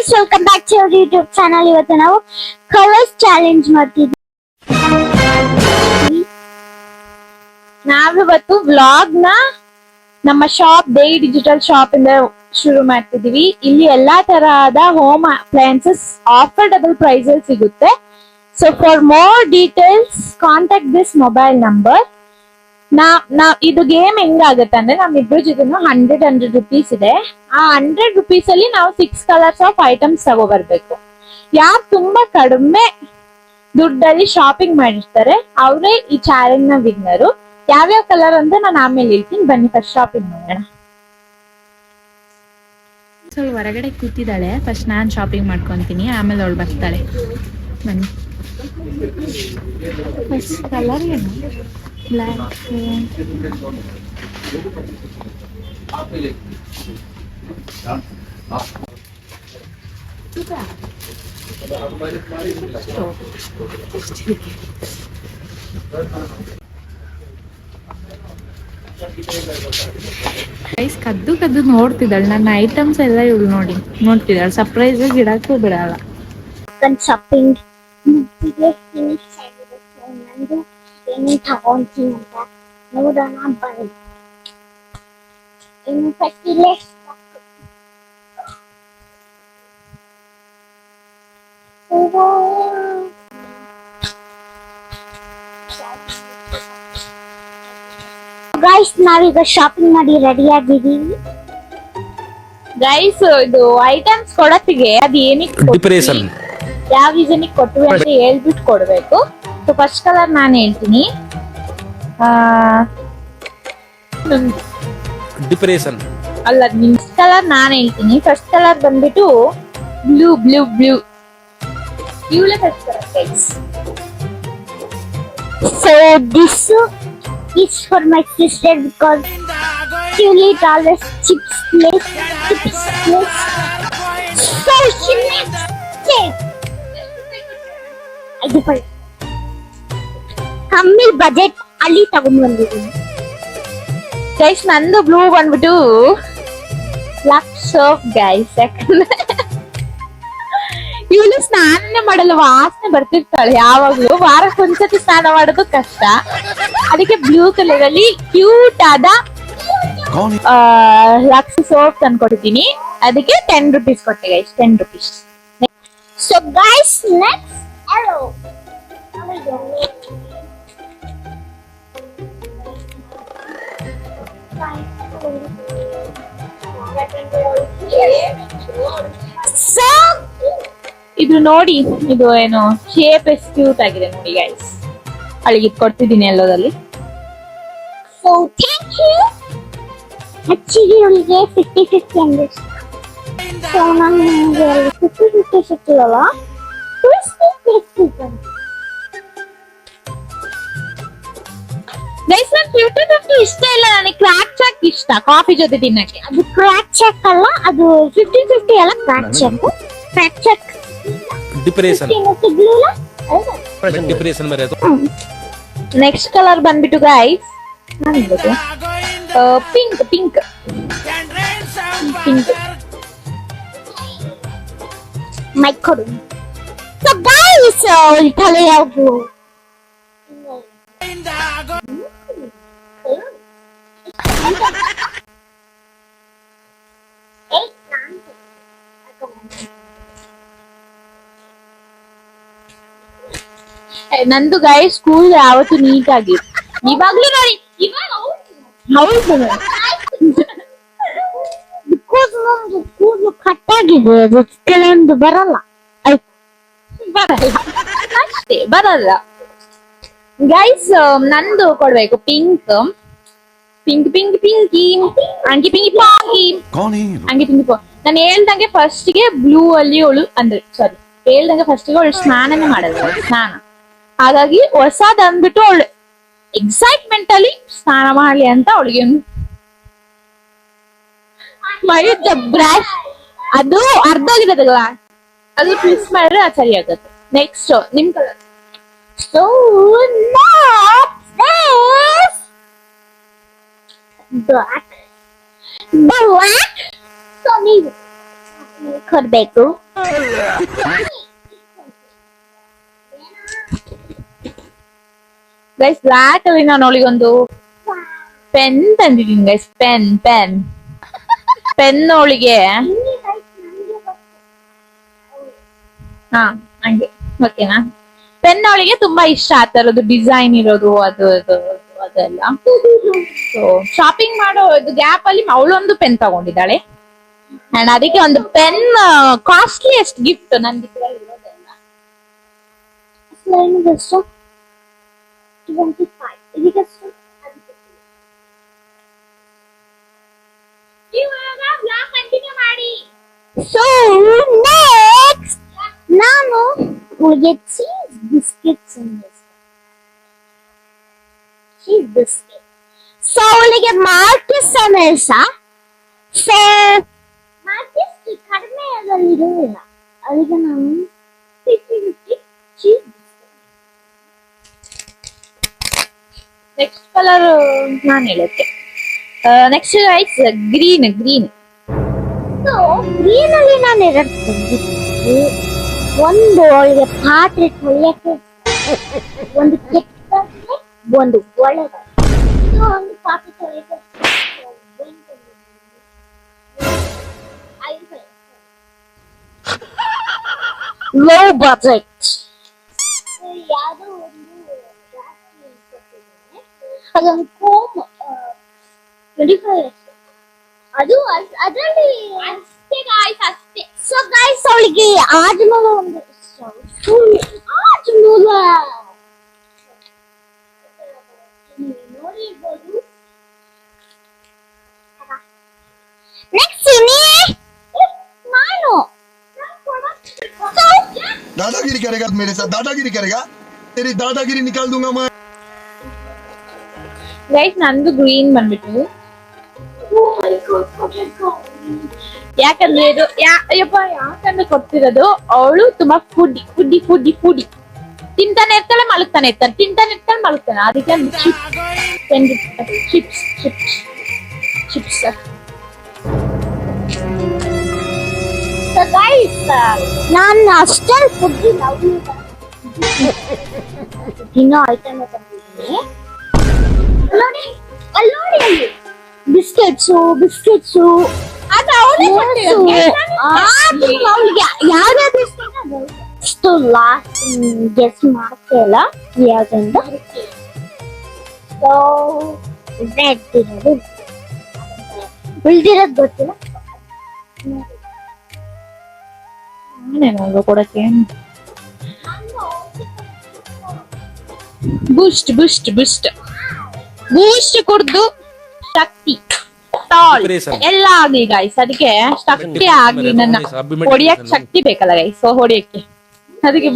Guys, welcome back to our YouTube channel. ಇವತ್ತು ನಾವು colours challenge ಮಾಡ್ತಿದ್ವಿ. ನಾವಿವತ್ತು ವ್ಲಾಗ್ ನ ನಮ್ಮ ಶಾಪ್ ಡೇ ಡಿಜಿಟಲ್ ಶಾಪ್ ಇಂದ ಶುರು ಮಾಡ್ತಿದೀವಿ. ಇಲ್ಲಿ ಎಲ್ಲಾ ತರಹದ ಹೋಮ್ ಅಪ್ಲಯನ್ಸಸ್ ಆಫರ್ಡಬಲ್ ಪ್ರೈಸ್ ಅಲ್ಲಿ ಸಿಗುತ್ತೆ. So for more details contact this mobile number. ಇದು ಗೇಮ್ ಹೆಂಗಾಗತ್ತೆ ಅಂದ್ರೆ ನಮ್ಮಿಬ್ರು ಜೊತೆನು 100 rupees ಇದೆ. ಆ 100 rupees ಅಲ್ಲಿ ನಾವು 6 ಕಲರ್ಸ್ ಆಫ್ ಐಟಮ್ಸ್ ತಗೋಬರ್ಬೇಕು. ಯಾರು ತುಂಬಾ ಕಡಿಮೆ ದುಡ್ಡಲ್ಲಿ ಶಾಪಿಂಗ್ ಮಾಡಿರ್ತಾರೆ ಅವರೇ ಈ ಚಾಲೆಂಜ್ ನ ವಿನ್ನರು. ಯಾವ್ಯಾವ ಕಲರ್ ಅಂತ ನಾನು ಆಮೇಲೆ ಹೇಳ್ತೀನಿ. ಬನ್ನಿ ಫಸ್ಟ್ ಶಾಪಿಂಗ್ ಮಾಡೋಣ. ಹೊರಗಡೆ ಕೂತಿದ್ದಾಳೆ. ಫಸ್ಟ್ ನಾನ್ ಶಾಪಿಂಗ್ ಮಾಡ್ಕೊಂತೀನಿ, ಆಮೇಲೆ ಅವಳು ಬರ್ತಾಳೆ. ಬನ್ನಿ. ಫಸ್ಟ್ ಕಲರ್ ಏನು? ಬ್ಲ್ಯಾಕ್. ಕದ್ದು ಕದ್ದು ನೋಡ್ತಿದ್ದಾಳೆ ನನ್ನ ಐಟಮ್ಸ್ ಎಲ್ಲ. ಇವಳು ನೋಡ್ತಿದ್ದಾಳೆ. ಸರ್ಪ್ರೈಸ್ ಆಗಿ ಇಡಕ್ಕೂ ಬಿಡಲ್ಲ. ಶಾಪಿಂಗ್ ಏನೇನು ತಗೊಂತೀನಿ ಅಂತ ನೋಡೋಣ ಬನ್ನಿ. ಇನ್ನು ಫಸ್ಟ್ ಇಲ್ಲೇ ಗೈಸ್, ನಾವೀಗ ಶಾಪಿಂಗ್ ಮಾಡಿ ರೆಡಿ ಆಗಿದ್ದೀವಿ. ಗೈಸ್, ಇದು ಐಟಮ್ಸ್ ಕೊಡತ್ತಿಗೆ ಅದು ಏನಕ್ಕೆ ಡಿಪ್ರೆಷನ್ ಯಾವ ರೀಸನ್ಗೆ ಕೊಟ್ವಿ ಅಂತ ಹೇಳ್ಬಿಟ್ಟು ಕೊಡ್ಬೇಕು. ಸೊ ಫಸ್ಟ್ ಕಲರ್ ನಾನು ಹೇಳ್ತೀನಿ. ಡಿಪ್ರೆಷನ್ ಅಲ್ಲ, ನೆಕ್ಸ್ಟ್ ಕಲರ್ ನಾನು ಹೇಳ್ತೀನಿ. ಫಸ್ಟ್ ಕಲರ್ ಬಂದ್ಬಿಟ್ಟು ಬ್ಲೂ ಬ್ಲೂ ಬ್ಲೂ. ಇವಳೆ first colour guys. So this is for my sister because she will eat always chips place. So she makes cake. ಇದು ಕಮ್ಮಿ budget ಅಲ್ಲಿ ತಗೊಂಡು ಬಂದಿದ್ದೀನಿ ಗೈಸ್. ನಂದು ಬ್ಲೂ ಬಂದ್ಬಿಟ್ಟು ಲಕ್ಸ್ ಆಫ್ ಗೈಸ್. ಯಾಕಂದ್ರೆ ಇವಳು ಸ್ನಾನನೇ ಮಾಡಲ್ಲ, ವಾಸನೆ ಬರ್ತಿರ್ತಾಳೆ ಯಾವಾಗ್ಲೂ. ವಾರಕ್ಕೆ ಒಂದ್ಸತಿ ಸ್ನಾನ ಮಾಡೋದು ಕಷ್ಟ. ಅದಕ್ಕೆ ಬ್ಲೂ ಕಲರ್ ಅಲ್ಲಿ ಕ್ಯೂಟ್ ಆದ ಲಕ್ಸ್ ಸೋಪ್ ತಂದ್ಕೊಡ್ತೀನಿ. ಅದಕ್ಕೆ 10 rupees ಕೊಟ್ಟೆ guys. 10 rupees. So guys, next hello. So ಇದು ನೋಡಿ, ಇದು ಏನು ಶೇಪ್ ಎಷ್ಟು ಕ್ಯೂಟ್ ಆಗಿದೆ ನೋಡಿ ಗೈಸ್. ಅವಳಿಗೆ ಇದು ಕೊಡ್ತಿದ್ದೀನಿ ಎಲ್ಲೋದಲ್ಲಿ. So thank you. Actually ಅವಳಿಗೆ 50-50 ಅಂದಿಷ್ಟು. ಸೊ ನಾನು 50-50 ಸಿಕ್ಕಿಲ್ಲ. 50-50 ಗೈಸ್, ನಾನು 50-50 ಇಷ್ಟ ಇಲ್ಲ. ನನಗೆ ಕ್ರ್ಯಾಕ್ ಚಾಕ್ ಇಷ್ಟ ಕಾಫಿ ಜೊತೆ ತಿನ್ನಕ್ಕೆ. ಅದು ಕ್ರ್ಯಾಕ್ ಚೆಕ್ ಅಲ್ಲ, ಅದು 50-50 ಅಲ್ಲ. ಕ್ರ್ಯಾಕ್ ಚೆಕ್ ಡಿಪ್ರೆಷನ್ ಸಿಗ್ಲಿಲ್ಲ. ಡಿಪ್ರೆಷನ್ ಮರೆ ಅದು. ನೆಕ್ಸ್ಟ್ ಕಲರ್ ಬಂದ್ಬಿಟ್ಟು guys pink pink pink. Mike ಕೊಡು. So guys, ತಲೆ ಯಾವುದು? ನಂದು ಗೈಸ್ ಸ್ಕೂಲ್ ಯಾವತ್ತು ನೀಟ್ ಆಗಿ. ಇವಾಗ್ಲೂ ನೋಡಿ, ಹೌದು ಕೂದಲು ಕಟ್ಟಾಗಿದೆ, ಅದು ಕೆಲವೊಂದು ಬರಲ್ಲ. ಅಷ್ಟೇ ಬರಲ್ಲ ಗೈಸ್. ನಂದು ಕೊಡ್ಬೇಕು ಪಿಂಕ್ ಪಿಂಕ್ ಪಿಂಕ್ ಪಿಂಕಿ ಅಂಗಿ ಪಿಂಕಿ ಪಾಂಗಿ ಅಂಗಿ ಪಿಂಕಿ ಪಾ. ನಾನು ಹೇಳ್ದಂಗೆ ಫಸ್ಟ್ ಗೆ ಬ್ಲೂ ಅಲ್ಲಿ ಅವಳು ಅಂದ್ರೆ ಹೇಳ್ದಂಗೆ ಫಸ್ಟ್ ಗೆ ಅವಳು ಸ್ನಾನನೇ ಮಾಡಲ್ಲ. ಸ್ನಾನ ಹಾಗಾಗಿ ಹೊಸದ್ ಅಂದ್ಬಿಟ್ಟು ಅವಳು ಎಕ್ಸೈಟ್ಮೆಂಟ್ ಅಲ್ಲಿ ಸ್ನಾನ ಮಾಡ್ಲಿ ಅಂತ ಅವಳಿಗೆ ಮೈದ ಬ್ರಷ್ ಅದು ಅರ್ಧೋಗಿರೋದಲ್ಲ, ಅದು ಟ್ವಿಸ್ಟ್ ಮಾಡಿದ್ರೆ ಅದು ಸರಿ ಆಗತ್ತೆ. ನೆಕ್ಸ್ಟ್ ನಿಮ್ colour. So next is black. So ನೀವು ಕೊಡ್ಬೇಕು. ಗೈಸ್ ಬ್ಲಾಕ್ ಅಲ್ಲಿ ನಾನು ಅವಳಿಗೊಂದು ಪೆನ್ ತಂದಿದ್ದೀನಿ ಗೈಸ್. ಪೆನ್ ಅವಳಿಗೆ ಹಾ ಹಂಗೆ ಓಕೆನಾ. ಪೆನ್ ಅವಳಿಗೆ ತುಂಬಾ ಇಷ್ಟ, ಆ ತರದ್ದು ಡಿಸೈನ್ ಇರೋದು ಅದೆಲ್ಲ. ಸೊ ಶಾಪಿಂಗ್ ಮಾಡೋ ಗ್ಯಾಪ್ ಅಲ್ಲಿ ಅವಳೊಂದು ಪೆನ್ ತಗೊಂಡಿದ್ದಾಳೆ. ಅಂಡ್ ಅದಕ್ಕೆ ಒಂದು ಪೆನ್ ಕಾಸ್ಟ್ಲಿಯೆಸ್ಟ್ ಗಿಫ್ಟ್ ನನ್ಗೆ ಇರೋದೆಲ್ಲ. ಎಷ್ಟು 25 ಇದಕ್ಕೆಷ್ಟು? So next ನಾನು ಅವಳಿಗೆ cheese biscuits cheese biscuit. So ಅವಳಿಗೆ ಮಾರ್ಕಿಸ್ ಅಂದ್ರೆ ಇಷ್ಟ. ಸೊ ಮಾರ್ಕಿಸ್ ಕಡಿಮೆ ಅದರಲ್ಲಿ ಇರುವುದಿಲ್ಲ, ಅದಕ್ಕೆ ನಾನು 50 ಚೀಸ್. ನೆಕ್ಸ್ಟ್ ಕಲರ್ ನಾನು ಹೇಳುತ್ತೆ. Next ice green. So green ಅಲ್ಲಿ ನಾನು ಎರಡು ತಂದಿದ್ದೆ. ಒಂದು ಅವಳಿಗೆ ಪಾತ್ರೆ ತೊಳೆಯಕ್ಕೆ, ಒಂದು ಕೆಟ್ಟಗೆ, ಒಂದು ಒಳಗೆ. ಒಂದು ಪಾತ್ರೆ ತೊಳೆಯಕ್ಕೆ ಲೋ ಬಜೆಟ್ ಯಾವುದೋ ಒಂದು ಅದೊಂದು ಕೋಮ್ 25 ಅದು ಅದರಲ್ಲಿ ಅಷ್ಟೇ ಗಾಯ್ಸ್ ಅಷ್ಟೇ. ಸೊ ಗಾಯ್ಸ್ ಅವಳಿಗೆ ಆಜ್ಮೂಲ ಒಂದು ಆಜ್ಮೂಲ ನೋಡಿರ್ಬೋದು. ನೆಕ್ಸ್ಟ್ ನಾನು दादागिरी करेगा मेरे साथ, दादागिरी करेगा, तेरी दादागिरी निकाल दूंगा मैं। ಗೈಸ್ ನಂದು ಗ್ರೀನ್ ಬಂದ್ಬಿಟ್ಟು, ಯಾಕಂದ್ರೆ ಇದು ಯಾಕಂದ್ರೆ ಕೊಡ್ತಿರೋದು ಅವಳು ತುಂಬಾ ಫುಡಿ ತಿಂತಾನೆ ಇರ್ತಾಳೆ ಮಲಗ್ತಾನೆ ಇರ್ತಾನೆ, ತಿಂತಾನೆ ಇರ್ತಾಳೆ ಮಲಗ್ತಾನೆ. ಅದಕ್ಕೆ ಚಿಪ್ಸ್. ನಾನು ಅಷ್ಟೊಂದು ಫುಡ್ ತಿನ್ನೋ ಐಟಮ್ ತಂದಿದ್ದೀನಿ. ಅಲ್ಲಿ ಬಿಸ್ಕೆಟ್ಸು ಅದು ಅವಳೇ ಅವಳಿಗೆ ಯಾವ್ಯಾವ್ದು ಅಷ್ಟು ಲಾಸ್ಟ್ ಗೆಸ್ ಮಾಡ್ತಿಲ್ಲ ಯಾವ್ದಂತ. ಸೊ ರೆಡ್ ಇರೋದು ಉಳ್ದಿರೋದು ಗೊತ್ತಿಲ್ಲ. ನಾನೇನಲ್ವ ಕೊಡಕ್ಕೆ. ಬೂಸ್ಟ್ ಕುಡ್ದು ಶಕ್ತಿ ಟಾಲ್ ಎಲ್ಲ ಆಗ್ಲಿ ಗೈಸ್. ಅದಕ್ಕೆ ಶಕ್ತಿ ಆಗ್ಲಿ, ನನ್ನ ಹೊಡಿಯಕ್ ಶಕ್ತಿ ಬೇಕಲ್ಲ ಗೈಸ್. ಸೊ ಹೊಡಿಯಕ್ಕೆ ಅದಕ್ಕೆ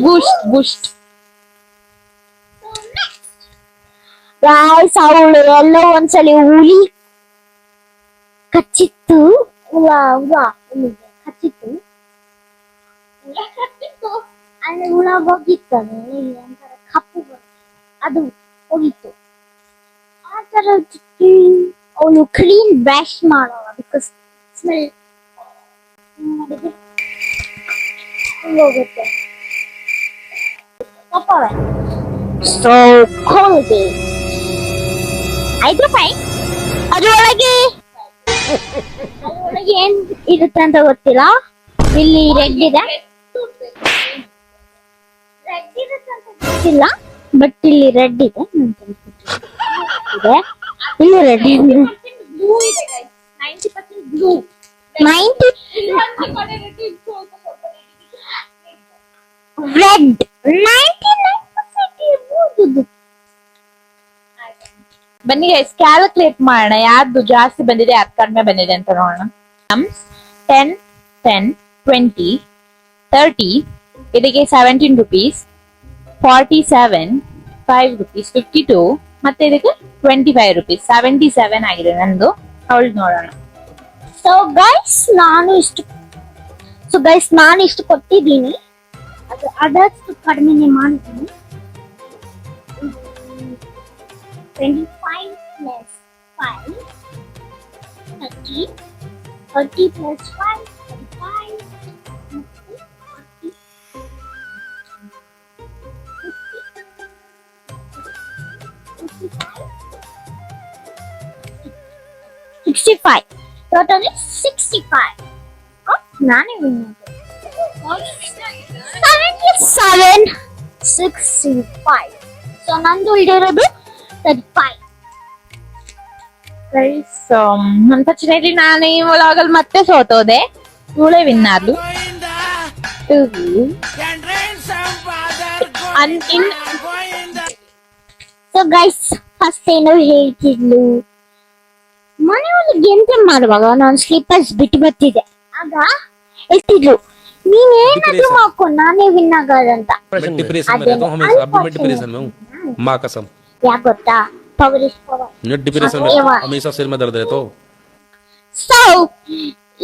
ಬೂಸ್ಟ್. ಗಾಯ್ಸ್ ಅವಳು ಎಲ್ಲ ಒಂದ್ಸಲಿ ಹುಲಿ ಕಚ್ಚಿತ್ತು, ಕಚ್ಚಿತ್ತು ಅಂದ್ರೆ ಹುಳ ಹೋಗಿತ್ತು, ಒಂಥರ ಕಪ್ಪು ಅದು ಹೋಗಿತ್ತು. ಆ ತರ ಅವಳು ಕ್ಲೀನ್ ಬ್ರಷ್ ಮಾಡೋಣ ಬಿಕಾಸ್ ಸ್ಮೆಲ್ ಹೋಗುತ್ತೆ. ಸೊ ಕೋಲ್ಗೇಟ್ 5 ರೂಪಾಯಿ. ಅದ್ರೊಳಗೆ ಏನ್ ಇರುತ್ತೆ ಅಂತ ಗೊತ್ತಿಲ್ಲ. ಇಲ್ಲಿ ರೆಡ್ ಇದೆ, ಗೊತ್ತಿಲ್ಲ, ಬಟ್ ಇಲ್ಲಿ ರೆಡ್ ಇದೆ. ಇಲ್ಲಿ ರೆಡ್ ಇದೆ, 90 ರೆಡ್ 99% ಇರ್ಬೋದು. ಬನ್ನಿ ಗೈಸ್ ಕ್ಯಾಲ್ಕುಲೇಟ್ ಮಾಡೋಣ ಯಾರ್ದು ಜಾಸ್ತಿ ಬಂದಿದೆ ಯಾರು ಕಡಿಮೆ ಬಂದಿದೆ ಅಂತ ನೋಡೋಣ. 10 10 20 30 ಇದಕ್ಕೆ 17 rupees, 47 5 rupees, 52 ಮತ್ತೆ ಇದಕ್ಕೆ 25 rupees, 77 ಆಗಿದೆ ನಂದು. ಅವಳು ನೋಡೋಣ. ಸೊ ಗೈಸ್ ನಾನು ಇಷ್ಟು ಕೊಟ್ಟಿದ್ದೀನಿ, ಅದಷ್ಟು ಕಡಿಮೆನೆ ಮಾಡಿದ್ದೀನಿ. 25 plus 5 30 30 plus 5 35 65. Total is 65. Oh, ನಾನೇ win ಆದೆ. 77, 65. So ನಂದು ಉಳಿದಿರೋದು 35. ಅನ್ಫಾರ್ಚುನೇಟ್ಲಿ ನಾನು ಈ ವ್ಲಾಗಲ್ಲಿ ಮತ್ತೆ ಸೋತೋದೆ. ಇವಳೇ ವಿನ್ ಆದ್ಲು. ಸೊ ಗೈಸ್ ಫಸ್ಟ್ ಏನೋ ಹೇಳ್ತಿದ್ಲು, ಮನೆ ಒಳಗೆ ಎಂತ ಮಾಡುವಾಗ ನಾನು ಸ್ಲೀಪರ್ಸ್ ಬಿಟ್ಟು ಬರ್ತಿದ್ದೆ. ಆಗ ಹೇಳ್ತಿದ್ಲು ನೀನೇನಾದ್ರೂ ಮಾಡ್ಕೊಂಡು ನಾನೇ ವಿನ್ ಆಗೋದಂತ. डिप्रेशन में रहता हूँ हमेशा, अभी मैं डिप्रेशन में हूँ, माँ कसम। ಯಾಕೆ ಗೊತ್ತಾ? Power is power. मैं डिप्रेशन में हमेशा सिर में दर्द रहता हूँ। ಸೊ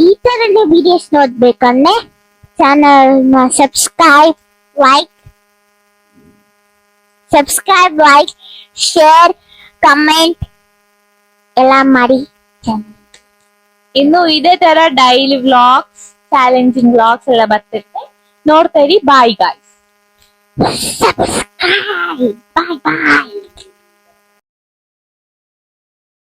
ಈ ತರನೇ ವಿಡಿಯೋಸ್ ನೋಡ್ಬೇಕಂದ್ರೆ ಚಾನಲ್ ನ ಸಬ್ಸ್ಕ್ರೈಬ್ ಲೈಕ್ ಶೇರ್ ಕಮೆಂಟ್ ಎಲ್ಲ ಮಾಡಿ. ಇನ್ನು ಇದೇ ತರ ಡೈಲಿ ವ್ಲಾಗ್ಸ್, ಚಾಲೆಂಜಿಂಗ್ ವ್ಲಾಗ್ಸ್ ಎಲ್ಲ ಬರ್ತಿರುತ್ತೆ. ನೋಡ್ತಾ ಇರಿ. Bye guys. Subscribe. Bye bye.